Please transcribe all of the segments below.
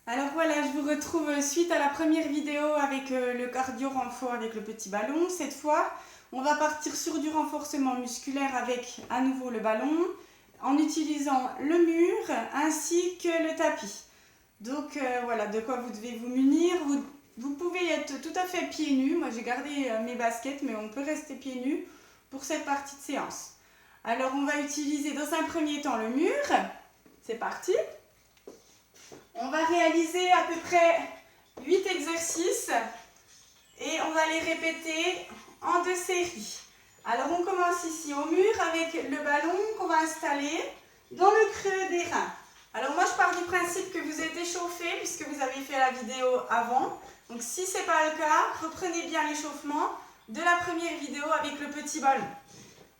Alors voilà, je vous retrouve suite à la première vidéo avec le cardio renfort avec le petit ballon. Cette fois, on va partir sur du renforcement musculaire avec à nouveau le ballon en utilisant le mur ainsi que le tapis. Donc voilà de quoi vous devez vous munir. Vous pouvez être tout à fait pieds nus. Moi j'ai gardé mes baskets mais on peut rester pieds nus pour cette partie de séance. Alors on va utiliser dans un premier temps le mur. C'est parti. On va réaliser à peu près 8 exercices et on va les répéter en 2 séries. Alors on commence ici au mur avec le ballon qu'on va installer dans le creux des reins. Alors moi je pars du principe que vous êtes échauffé puisque vous avez fait la vidéo avant. Donc si ce n'est pas le cas, reprenez bien l'échauffement de la première vidéo avec le petit ballon.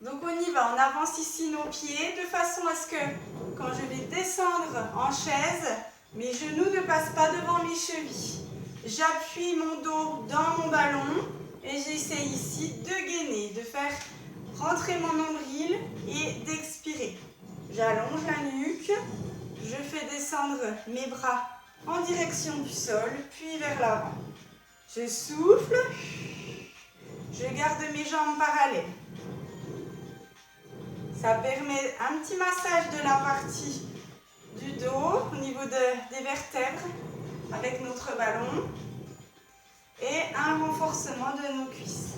Donc on y va, on avance ici nos pieds de façon à ce que quand je vais descendre en chaise, mes genoux ne passent pas devant mes chevilles. J'appuie mon dos dans mon ballon et j'essaie ici de gainer, de faire rentrer mon nombril et d'expirer. J'allonge la nuque, je fais descendre mes bras en direction du sol, puis vers l'avant. Je souffle, je garde mes jambes parallèles. Ça permet un petit massage de la partie du dos au niveau des vertèbres avec notre ballon et un renforcement de nos cuisses.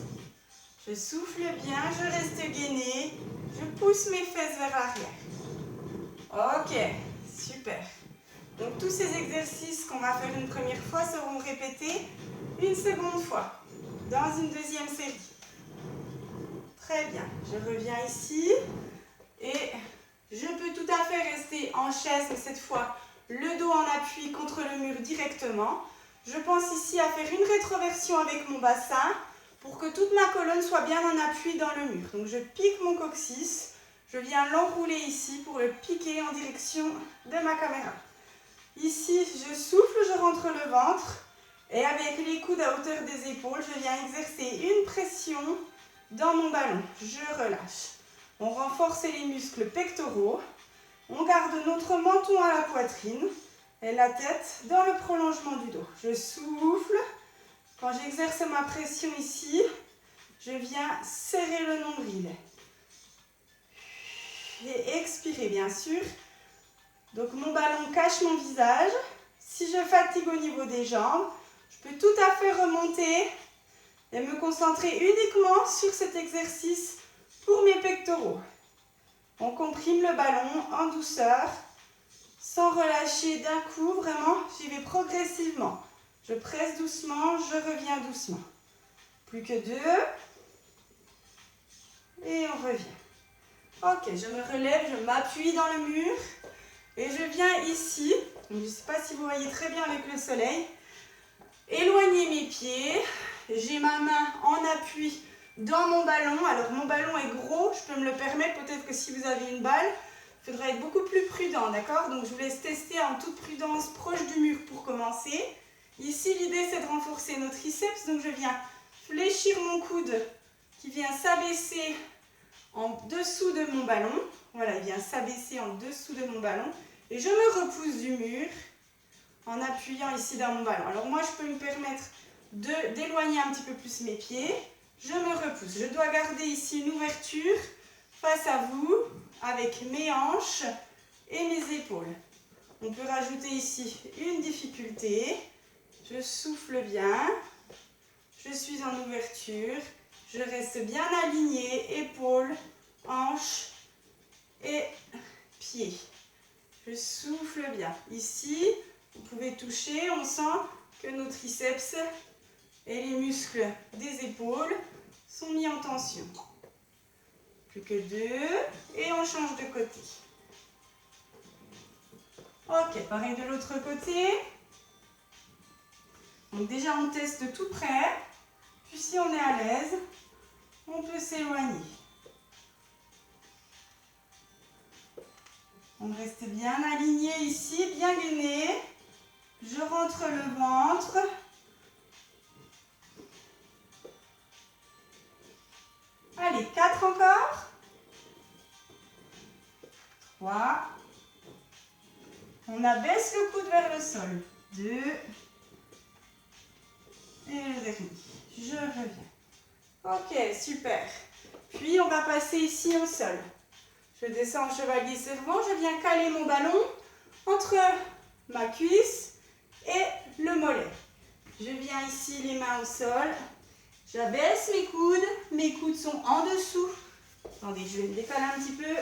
Je souffle bien, je reste gainée, je pousse mes fesses vers l'arrière. Ok, super. Donc tous ces exercices qu'on va faire une première fois seront répétés une seconde fois dans une deuxième série. Très bien, je reviens ici et je peux tout à fait rester en chaise, mais cette fois le dos en appui contre le mur directement. Je pense ici à faire une rétroversion avec mon bassin pour que toute ma colonne soit bien en appui dans le mur. Donc je pique mon coccyx, je viens l'enrouler ici pour le piquer en direction de ma caméra. Ici, je souffle, je rentre le ventre et avec les coudes à hauteur des épaules, je viens exercer une pression dans mon ballon. Je relâche. On renforce les muscles pectoraux. On garde notre menton à la poitrine et la tête dans le prolongement du dos. Je souffle. Quand j'exerce ma pression ici, je viens serrer le nombril. Et expirer, bien sûr. Donc mon ballon cache mon visage. Si je fatigue au niveau des jambes, je peux tout à fait remonter et me concentrer uniquement sur cet exercice pour mes pectoraux. On comprime le ballon en douceur, sans relâcher d'un coup, vraiment, j'y vais progressivement. Je presse doucement, je reviens doucement. Plus que 2. Et on revient. Ok, je me relève, je m'appuie dans le mur. Et je viens ici, je ne sais pas si vous voyez très bien avec le soleil, éloigner mes pieds. J'ai ma main en appui dans mon ballon. Alors mon ballon est gros, je peux me le permettre. Peut-être que si vous avez une balle, il faudra être beaucoup plus prudent, d'accord? Donc je vous laisse tester en toute prudence proche du mur pour commencer. Ici l'idée c'est de renforcer nos triceps. Donc je viens fléchir mon coude qui vient s'abaisser en dessous de mon ballon. Voilà, il vient s'abaisser en dessous de mon ballon. Et je me repousse du mur en appuyant ici dans mon ballon. Alors moi je peux me permettre d'éloigner un petit peu plus mes pieds. Je me repousse. Je dois garder ici une ouverture face à vous avec mes hanches et mes épaules. On peut rajouter ici une difficulté. Je souffle bien. Je suis en ouverture. Je reste bien alignée, épaules, hanches et pieds. Je souffle bien. Ici, vous pouvez toucher, on sent que nos triceps et les muscles des épaules sont mis en tension. Plus que 2 et on change de côté. Ok, pareil de l'autre côté. Donc déjà on teste tout près, puis si on est à l'aise, on peut s'éloigner. On reste bien aligné ici, bien gainé. Je rentre le ventre. Allez, 4 encore. 3. On abaisse le coude vers le sol. 2. Et le dernier. Je reviens. Ok, super. Puis on va passer ici au sol. Je descends en chevalier servant, je viens caler mon ballon entre ma cuisse et le mollet. Je viens ici les mains au sol, j'abaisse mes coudes sont en dessous. Attendez, je vais me décaler un petit peu.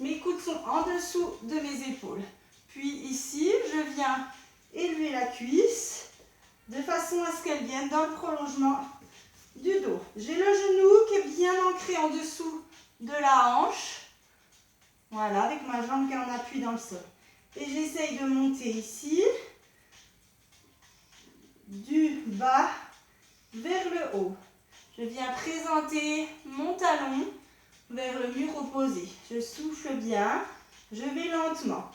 Mes coudes sont en dessous de mes épaules. Puis ici, je viens élever la cuisse de façon à ce qu'elle vienne dans le prolongement du dos. J'ai le genou qui est bien ancré en dessous de la hanche. Voilà, avec ma jambe qui est en appui dans le sol. Et j'essaye de monter ici, du bas vers le haut. Je viens présenter mon talon vers le mur opposé. Je souffle bien, je vais lentement.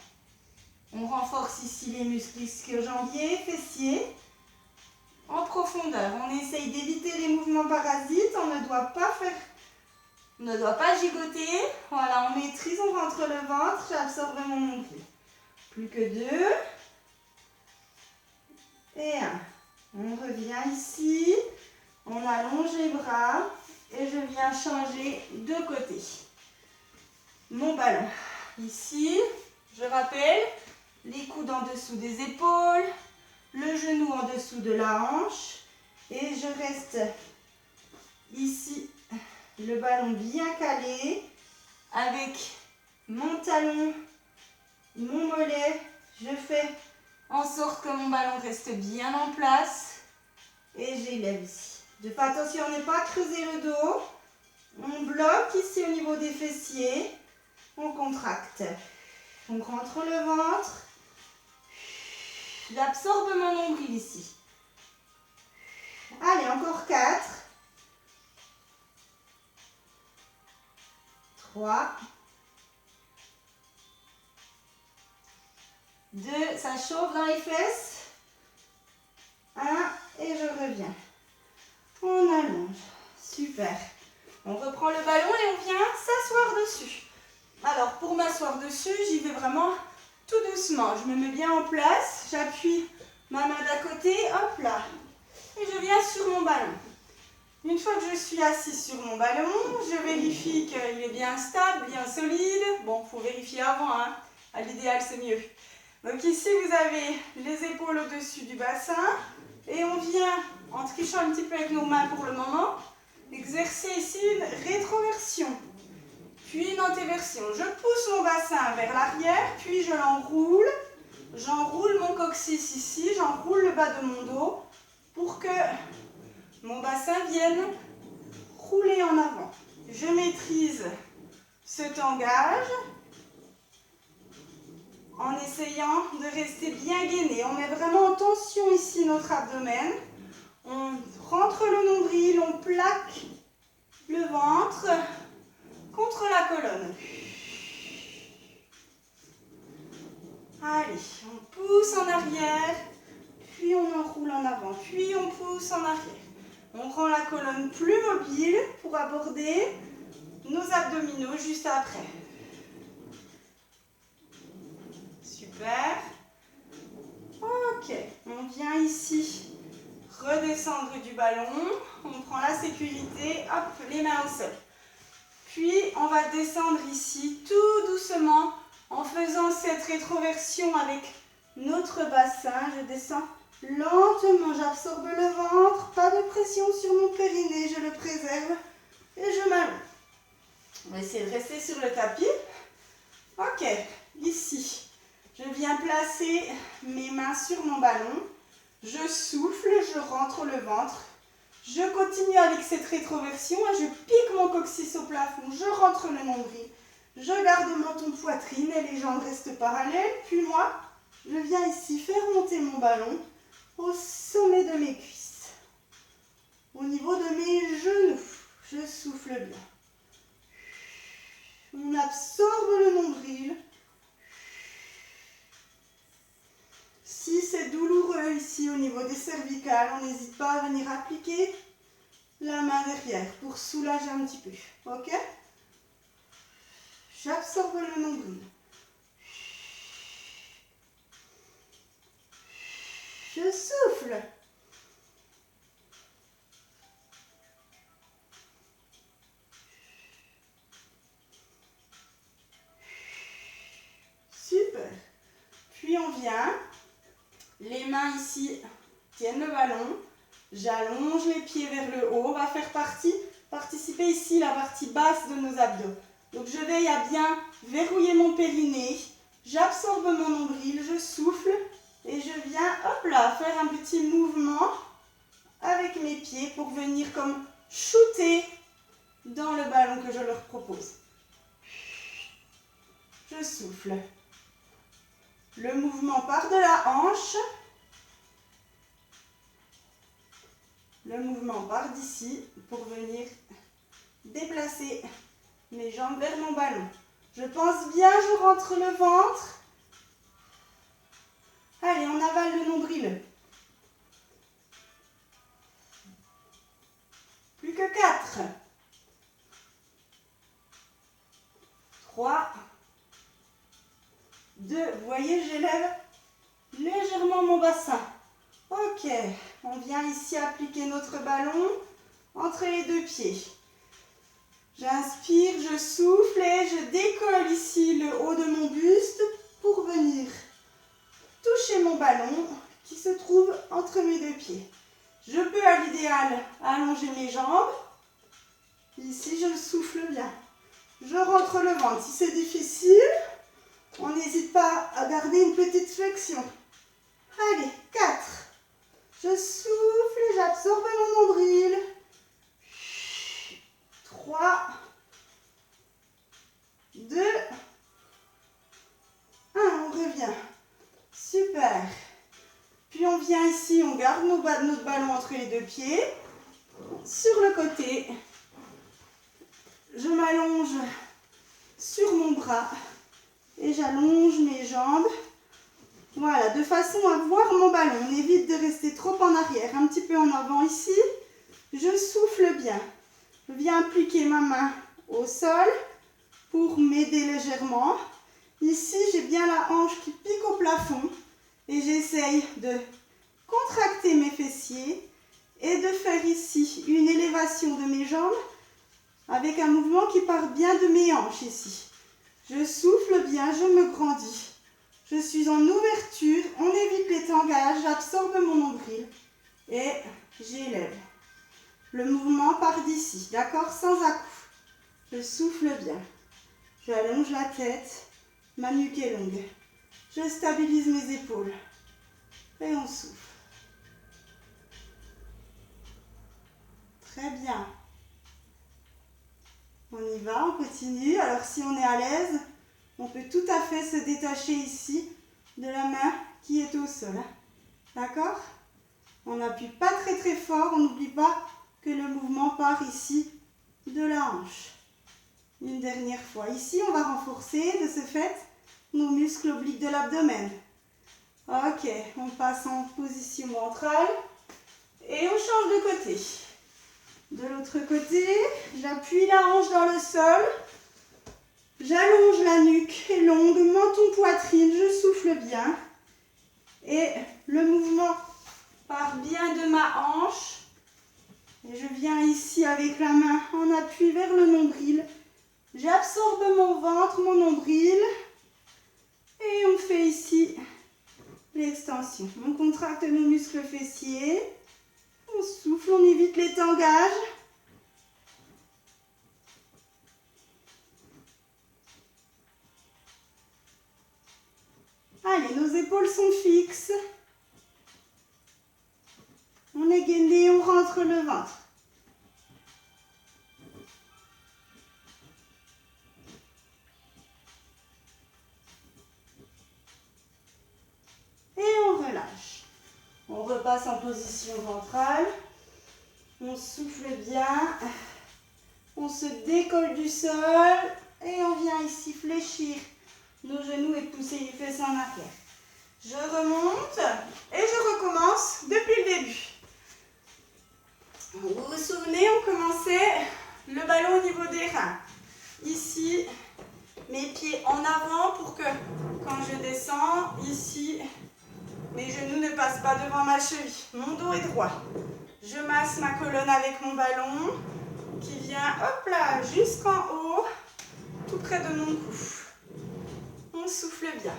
On renforce ici les muscles ischio-jambiers, fessiers, en profondeur. On essaye d'éviter les mouvements parasites, on ne doit pas gigoter. Voilà, on maîtrise, on rentre le ventre, j'absorbe mon nombril. Plus que 2. Et 1. On revient ici, on allonge les bras et je viens changer de côté. Mon ballon. Ici, je rappelle, les coudes en dessous des épaules, le genou en dessous de la hanche et je reste ici, le ballon bien calé avec mon talon, mon mollet. Je fais en sorte que mon ballon reste bien en place et j'élève ici. Je fais attention à ne pas creuser le dos. On bloque ici au niveau des fessiers. On contracte. On rentre le ventre. J'absorbe mon nombril ici. Allez, encore 4. 3. 2, ça chauffe dans les fesses. 1 et je reviens. On allonge. Super. On reprend le ballon et on vient s'asseoir dessus. Alors, pour m'asseoir dessus, j'y vais vraiment tout doucement. Je me mets bien en place. J'appuie ma main d'à côté. Hop là. Et je viens sur mon ballon. Une fois que je suis assise sur mon ballon, je vérifie qu'il est bien stable, bien solide. Bon, il faut vérifier avant, hein. À l'idéal, c'est mieux. Donc ici, vous avez les épaules au-dessus du bassin. Et on vient, en trichant un petit peu avec nos mains pour le moment, exercer ici une rétroversion, puis une antéversion. Je pousse mon bassin vers l'arrière, puis je l'enroule. J'enroule mon coccyx ici, j'enroule le bas de mon dos pour que mon bassin vienne rouler en avant. Je maîtrise ce tangage en essayant de rester bien gainé. On met vraiment en tension ici notre abdomen. On rentre le nombril, on plaque le ventre contre la colonne. Allez, on pousse en arrière, puis on enroule en avant, puis on pousse en arrière. On rend la colonne plus mobile pour aborder nos abdominaux juste après. Super. Ok, on vient ici redescendre du ballon. On prend la sécurité, hop, les mains au sol. Puis, on va descendre ici tout doucement en faisant cette rétroversion avec notre bassin. Je descends lentement, j'absorbe le ventre, pas de pression sur mon périnée, je le préserve et je m'allonge. On va essayer de rester sur le tapis. Ok, ici, je viens placer mes mains sur mon ballon. Je souffle, je rentre le ventre. Je continue avec cette rétroversion et je pique mon coccyx au plafond. Je rentre le nombril. Je garde le menton poitrine et les jambes restent parallèles. Puis moi, je viens ici faire monter mon ballon au sommet de mes cuisses. Au niveau de mes genoux, je souffle bien. On absorbe le nombril. Si c'est douloureux ici au niveau des cervicales, on n'hésite pas à venir appliquer la main derrière pour soulager un petit peu. Ok? J'absorbe le nombril. Je souffle. Super. Puis on vient, les mains ici tiennent le ballon, j'allonge les pieds vers le haut, on va faire participer ici la partie basse de nos abdos. Donc je veille à bien verrouiller mon périnée, j'absorbe mon nombril, je souffle et je viens, hop là, faire un petit mouvement avec mes pieds pour venir comme shooter dans le ballon que je leur propose. Je souffle. Le mouvement part de la hanche. Le mouvement part d'ici pour venir déplacer mes jambes vers mon ballon. Je pense bien, je rentre le ventre. Allez, on avale le nombril. Plus que 4. 3. 2. Vous voyez, j'élève légèrement mon bassin. Ok, on vient ici appliquer notre ballon entre les deux pieds. J'inspire, je souffle et je décolle ici le haut de mon buste pour venir toucher mon ballon qui se trouve entre mes deux pieds. Je peux à l'idéal allonger mes jambes. Ici, je souffle bien. Je rentre le ventre. Si c'est difficile, on n'hésite pas à garder une petite flexion. Allez, 4. Je souffle et j'absorbe mon nombril. 3, 2, 1, on revient. Super. Puis on vient ici, on garde notre ballon entre les deux pieds. Sur le côté, je m'allonge sur mon bras et j'allonge mes jambes. Voilà, de façon à voir mon ballon. On évite de rester trop en arrière, un petit peu en avant ici. Je souffle bien. Je viens appliquer ma main au sol pour m'aider légèrement. Ici, j'ai bien la hanche qui pique au plafond et j'essaye de contracter mes fessiers et de faire ici une élévation de mes jambes avec un mouvement qui part bien de mes hanches ici. Je souffle bien, je me grandis. Je suis en ouverture, on évite les tangages, j'absorbe mon nombril et j'élève. Le mouvement part d'ici, d'accord? Sans à-coups. Je souffle bien. J'allonge la tête, ma nuque est longue. Je stabilise mes épaules et on souffle. Très bien. On y va, on continue. Alors si on est à l'aise, on peut tout à fait se détacher ici de la main qui est au sol. D'accord? On n'appuie pas très très fort, on n'oublie pas que le mouvement part ici de la hanche. Une dernière fois. Ici, on va renforcer de ce fait nos muscles obliques de l'abdomen. Ok, on passe en position ventrale et on change de côté. De l'autre côté, j'appuie la hanche dans le sol. J'allonge la nuque longue, menton, poitrine, je souffle bien. Et le mouvement part bien de ma hanche. Et je viens ici avec la main en appui vers le nombril. J'absorbe mon ventre, mon nombril. Et on fait ici l'extension. On contracte nos muscles fessiers. On souffle, on évite les tangages. Allez, nos épaules sont fixes. On est gainé, on rentre le ventre. Et on relâche. On repasse en position ventrale. On souffle bien. On se décolle du sol. Et on vient ici fléchir nos genoux et pousser les fesses en arrière. Je remonte et je recommence depuis le début. Vous vous souvenez, on commençait le ballon au niveau des reins. Ici, mes pieds en avant pour que quand je descends, ici, mes genoux ne passe pas devant ma cheville. Mon dos est droit. Je masse ma colonne avec mon ballon qui vient, hop là, jusqu'en haut, tout près de mon cou. On souffle bien.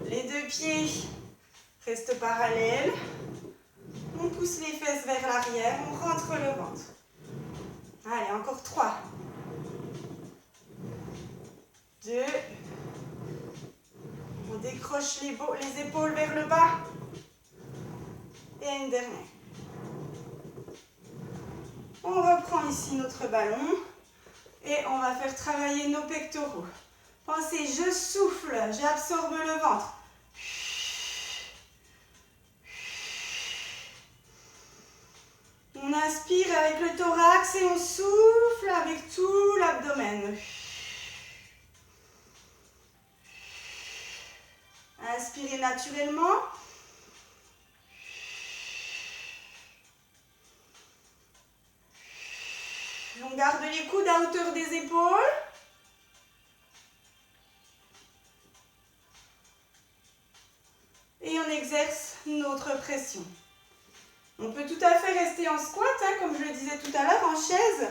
Les deux pieds restent parallèles. On pousse les fesses vers l'arrière, on rentre le ventre. Allez, encore 3. 2. On décroche les épaules vers le bas. Et une dernière. On reprend ici notre ballon et on va faire travailler nos pectoraux. Pensez, je souffle, j'absorbe le ventre. On inspire avec le thorax et on souffle avec tout l'abdomen. Inspirez naturellement. On garde les coudes à hauteur des épaules. Et on exerce notre pression. On peut tout à fait rester en squat, hein, comme je le disais tout à l'heure, en chaise,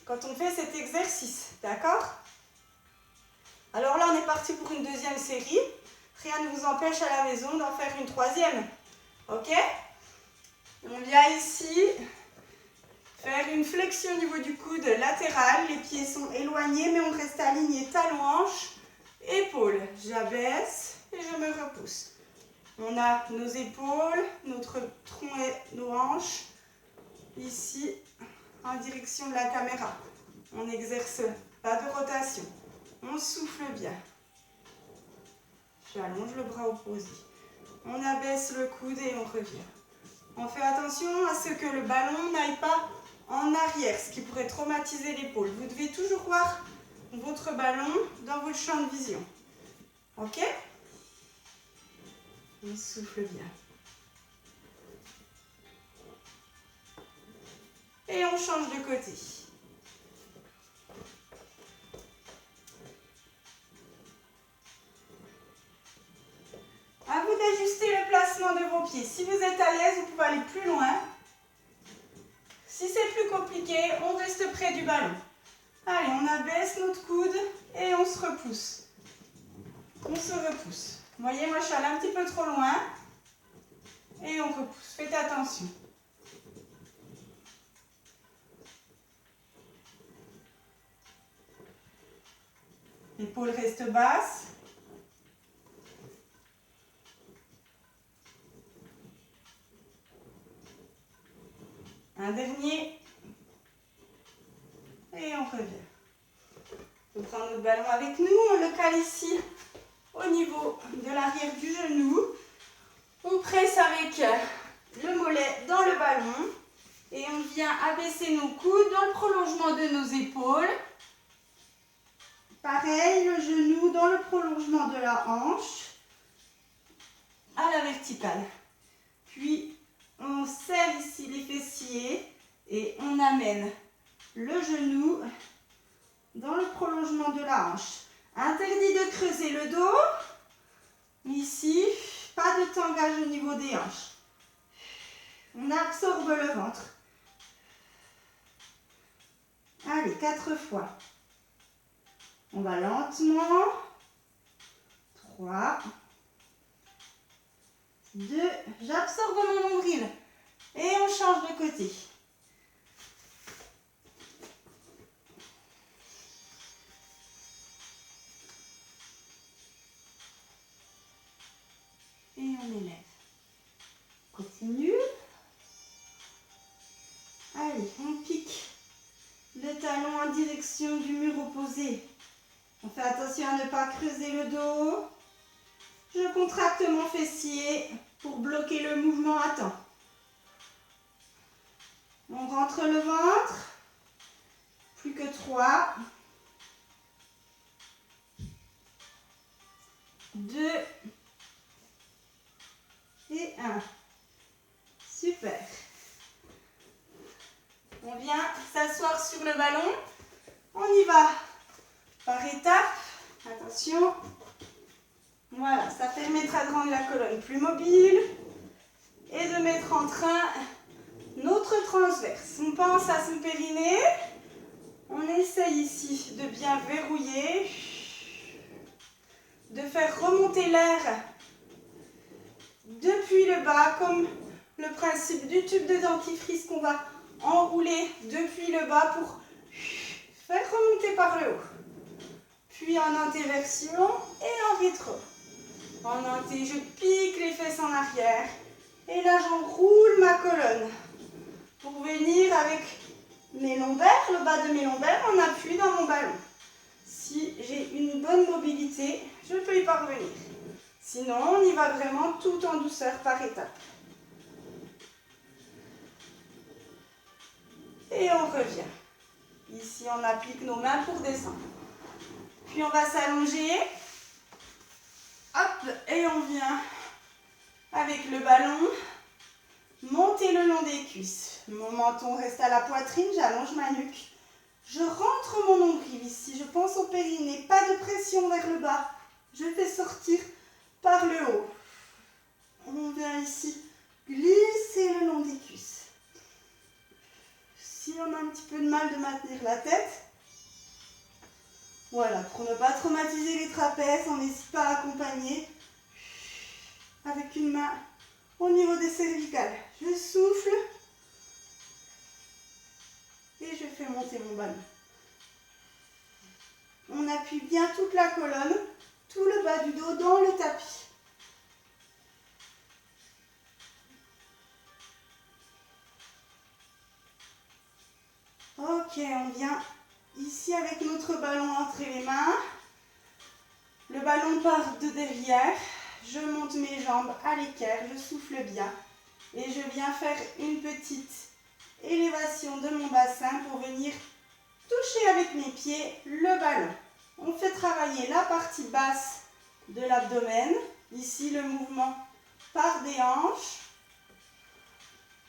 quand on fait cet exercice. D'accord? Alors là, on est parti pour une deuxième série. Rien ne vous empêche à la maison d'en faire une troisième. Ok? On vient ici faire une flexion au niveau du coude latéral. Les pieds sont éloignés, mais on reste aligné. Talons, hanches, épaules. J'abaisse et je me repousse. On a nos épaules, notre tronc et nos hanches ici en direction de la caméra. On n'exerce pas de rotation. On souffle bien. J'allonge le bras opposé. On abaisse le coude et on revient. On fait attention à ce que le ballon n'aille pas en arrière, ce qui pourrait traumatiser l'épaule. Vous devez toujours voir votre ballon dans votre champ de vision. Ok? On souffle bien. Et on change de côté. À vous d'ajuster le placement de vos pieds. Si vous êtes à l'aise, vous pouvez aller plus loin. Si c'est plus compliqué, on reste près du ballon. Allez, on abaisse notre coude et on se repousse. On se repousse. Vous voyez, moi je suis allée un petit peu trop loin. Et on repousse. Faites attention. L'épaule reste basse. Un dernier. Et on revient. On prend notre ballon avec nous. On le cale ici au niveau de l'arrière du genou. On presse avec le mollet dans le ballon. Et on vient abaisser nos coudes dans le prolongement de nos épaules. Pareil, le genou dans le prolongement de la hanche. À la verticale. Puis, on serre ici les fessiers et on amène le genou dans le prolongement de la hanche. Interdit de creuser le dos. Ici, pas de tangage au niveau des hanches. On absorbe le ventre. Allez, 4 fois. On va lentement. 3. 2. J'absorbe mon nombril. Et on change de côté. Et on élève. Continue. Allez, on pique le talon en direction du mur opposé. On fait attention à ne pas creuser le dos. Je contracte mon fessier pour bloquer le mouvement à temps. On rentre le ventre. Plus que 3. 2. Et 1. Super. On vient s'asseoir sur le ballon. On y va par étapes. Attention. Voilà, ça permettra de rendre la colonne plus mobile. mettre en train notre transverse. On pense à son périnée. On essaye ici de bien verrouiller, de faire remonter l'air depuis le bas, comme le principe du tube de dentifrice qu'on va enrouler depuis le bas pour faire remonter par le haut. Puis en antéversion et en rétro. En anté, je pique les fesses en arrière. Et là, j'enroule ma colonne pour venir avec mes lombaires, le bas de mes lombaires, en appui dans mon ballon. Si j'ai une bonne mobilité, je peux y parvenir. Sinon, on y va vraiment tout en douceur par étapes. Et on revient. Ici, on applique nos mains pour descendre. Puis on va s'allonger. Hop, et on vient avec le ballon monter le long des cuisses. Mon menton reste à la poitrine, j'allonge ma nuque. Je rentre mon nombril ici, je pense au périnée, pas de pression vers le bas. Je fais sortir par le haut. On vient ici glisser le long des cuisses. Si on a un petit peu de mal de maintenir la tête, voilà, pour ne pas traumatiser les trapèzes, on n'hésite pas à accompagner avec une main au niveau des cervicales. Je souffle et je fais monter mon ballon. On appuie bien toute la colonne, tout le bas du dos dans le tapis. Ok, on vient ici avec notre ballon entre les mains. Le ballon part de derrière. Je monte mes jambes à l'équerre, je souffle bien. Et je viens faire une petite élévation de mon bassin pour venir toucher avec mes pieds le ballon. On fait travailler la partie basse de l'abdomen. Ici, le mouvement part des hanches.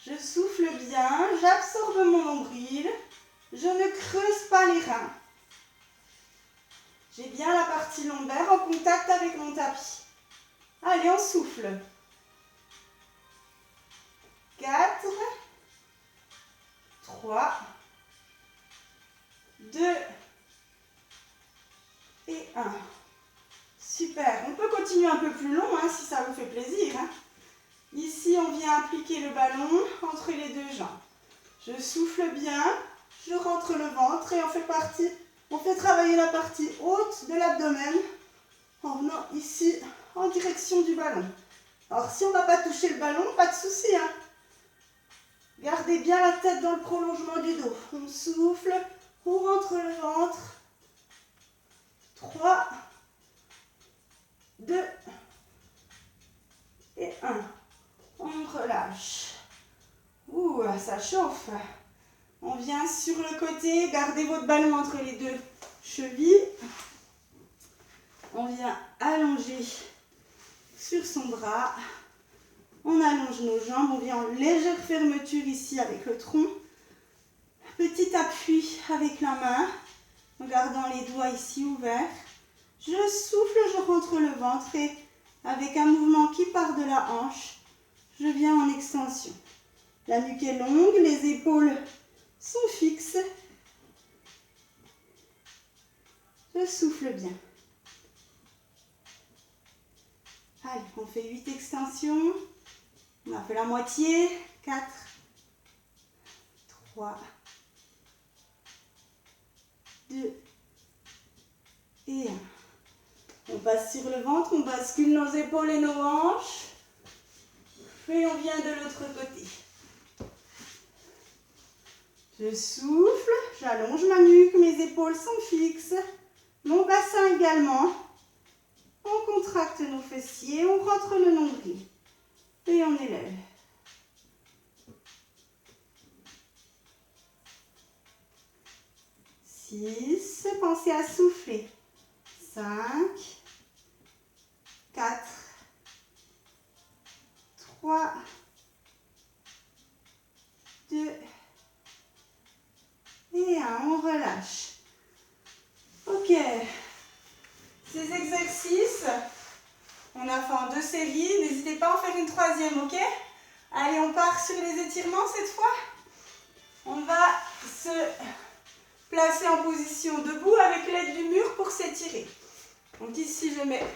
Je souffle bien, j'absorbe mon nombril. Je ne creuse pas les reins. J'ai bien la partie lombaire en contact avec mon tapis. Allez, on souffle. 4, 3, 2 et 1. Super. On peut continuer un peu plus long si ça vous fait plaisir. Ici, on vient appliquer le ballon entre les deux jambes. Je souffle bien, je rentre le ventre et on fait travailler la partie haute de l'abdomen en venant ici en direction du ballon. Alors, si on ne va pas toucher le ballon, pas de souci. Gardez bien la tête dans le prolongement du dos. On souffle, on rentre le ventre. 3, 2 et 1. On relâche. Ouh, ça chauffe. On vient sur le côté, gardez votre ballon entre les deux chevilles. On vient allonger sur son bras. On allonge nos jambes, on vient en légère fermeture ici avec le tronc. Petit appui avec la main, en gardant les doigts ici ouverts. Je souffle, je rentre le ventre et avec un mouvement qui part de la hanche, je viens en extension. La nuque est longue, les épaules sont fixes. Je souffle bien. Allez, on fait 8 extensions. On a fait la moitié. 4, 3, 2 et 1. On passe sur le ventre, on bascule nos épaules et nos hanches. Et on vient de l'autre côté. Je souffle, j'allonge ma nuque, mes épaules sont fixes. Mon bassin également. On contracte nos fessiers, on rentre le nombril. Et on élève. 6, pensez à souffler. 5, 4, 3, 2 et 1. On relâche. Ok. Ces exercices, on a fait en 2 séries. N'hésitez pas à en faire une 3e, ok? Allez, on part sur les étirements cette fois. On va se placer en position debout avec l'aide du mur pour s'étirer. Donc ici, je mets